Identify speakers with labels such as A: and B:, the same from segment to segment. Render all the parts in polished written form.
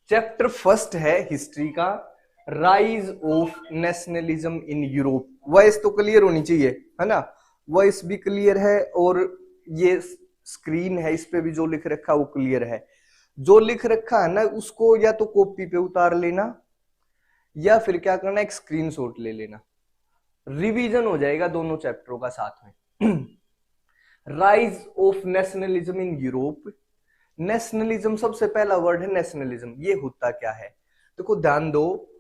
A: Chapter first है history का, rise of nationalism in Europe. Voice तो क्लियर होनी चाहिए, है ना? वॉइस भी क्लियर है और ये स्क्रीन है, इस पे भी जो लिख रखा है वो क्लियर है। जो लिख रखा है ना उसको या तो कॉपी पे उतार लेना या फिर क्या करना, एक स्क्रीनशॉट ले लेना, रिवीजन हो जाएगा दोनों चैप्टरों का साथ में। Rise of nationalism in Europe. Nationalism सबसे पहला वर्ड है नेशनलिज्म। ये होता क्या है देखो, ध्यान दो,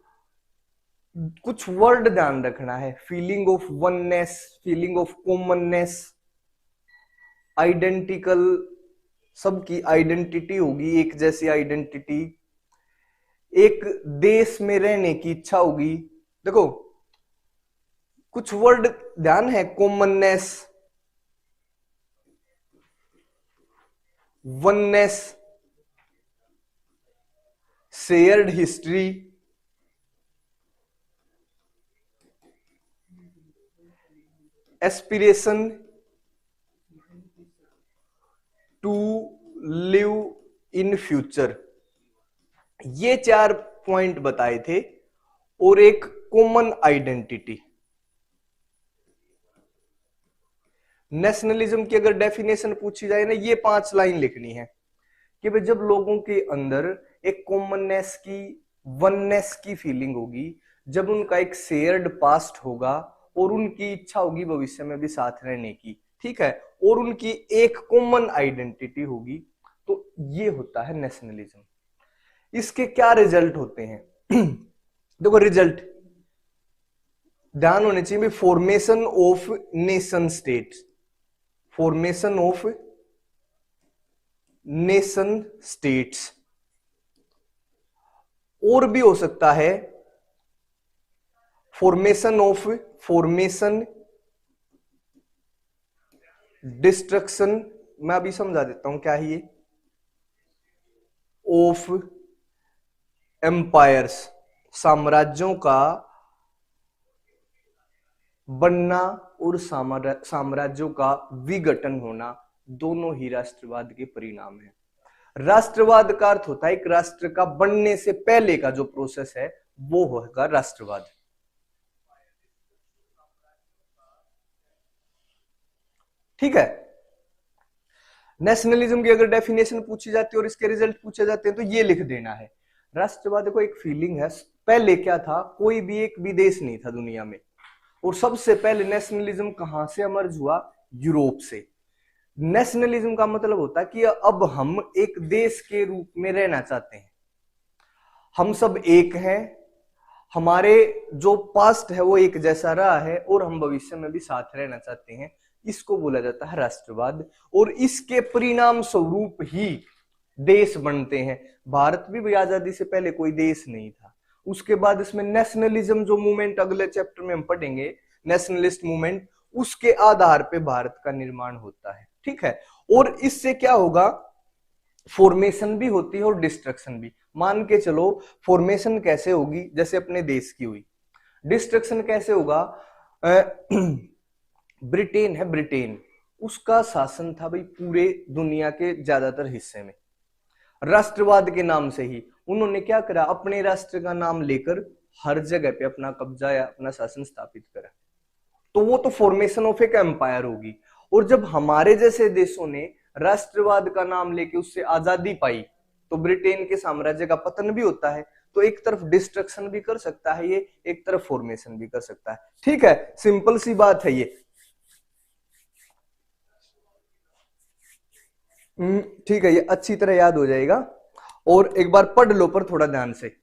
A: कुछ वर्ड ध्यान रखना है। Feeling of oneness, feeling of commonness, identical, सबकी आइडेंटिटी होगी, एक जैसी आइडेंटिटी, एक देश में रहने की इच्छा होगी। देखो कुछ वर्ड ध्यान है, commonness, oneness, shared history, aspiration to live in future. ये 4 पॉइंट बताए थे और एक कॉमन आइडेंटिटी। नेशनलिज्म की अगर डेफिनेशन पूछी जाए ना, ये 5 लाइन लिखनी है कि भाई जब लोगों के अंदर एक कॉमननेस की, वननेस की फीलिंग होगी, जब उनका एक शेयर्ड पास्ट होगा और उनकी इच्छा होगी भविष्य में भी साथ रहने की, ठीक है, और उनकी एक कॉमन आइडेंटिटी होगी, तो ये होता है नेशनलिज्म। इसके क्या रिजल्ट होते हैं? देखो रिजल्ट ध्यान होने चाहिए, formation of nation state, formation of nation states, और भी हो सकता है फॉर्मेशन डिस्ट्रक्शन, मैं अभी समझा देता हूं क्या है ये, ऑफ एम्पायर्स, साम्राज्यों का बनना और साम्राज्यों का विघटन होना, दोनों ही राष्ट्रवाद के परिणाम है। राष्ट्रवाद का अर्थ होता है एक राष्ट्र का बनने से पहले का जो प्रोसेस है वो होगा राष्ट्रवाद। ठीक है, नेशनलिज्म की अगर डेफिनेशन पूछी जाती है और इसके रिजल्ट पूछे जाते हैं तो ये लिख देना है। राष्ट्रवाद को एक फीलिंग है, पहले क्या था, कोई भी एक विदेश नहीं था दुनिया में, और सबसे पहले नेशनलिज्म कहां से इमर्ज हुआ? यूरोप से। नेशनलिज्म का मतलब होता है कि अब हम एक देश के रूप में रहना चाहते हैं, हम सब एक हैं, हमारे जो पास्ट है वो एक जैसा रहा है और हम भविष्य में भी साथ रहना चाहते हैं, इसको बोला जाता है राष्ट्रवाद। और इसके परिणाम स्वरूप ही देश बनते हैं। भारत भी आजादी से पहले कोई देश नहीं था, उसके बाद इसमें नेशनलिज्म जो मूवमेंट अगले चैप्टर में हम पढ़ेंगे, नेशनलिस्ट मूवमेंट, उसके आधार पे भारत का निर्माण होता है। ठीक है, और इससे क्या होगा, फॉर्मेशन भी होती है और डिस्ट्रक्शन भी। मान के चलो फॉर्मेशन कैसे होगी, जैसे अपने देश की हुई। डिस्ट्रक्शन कैसे होगा? ब्रिटेन है, ब्रिटेन, उसका शासन था भाई पूरे दुनिया के ज्यादातर हिस्से में, राष्ट्रवाद के नाम से ही उन्होंने क्या करा, अपने राष्ट्र का नाम लेकर हर जगह पे अपना कब्जा या अपना शासन स्थापित करा। तो वो तो फॉर्मेशन ऑफ एक एम्पायर होगी। और जब हमारे जैसे देशों ने राष्ट्रवाद का नाम लेके उससे आजादी पाई तो ब्रिटेन के साम्राज्य का पतन भी होता है। तो एक तरफ डिस्ट्रक्शन भी कर सकता है ये, एक तरफ फॉर्मेशन भी कर सकता है। ठीक है, सिंपल सी बात है ये। ठीक है, ये अच्छी तरह याद हो जाएगा और एक बार पढ़ लो पर थोड़ा ध्यान से।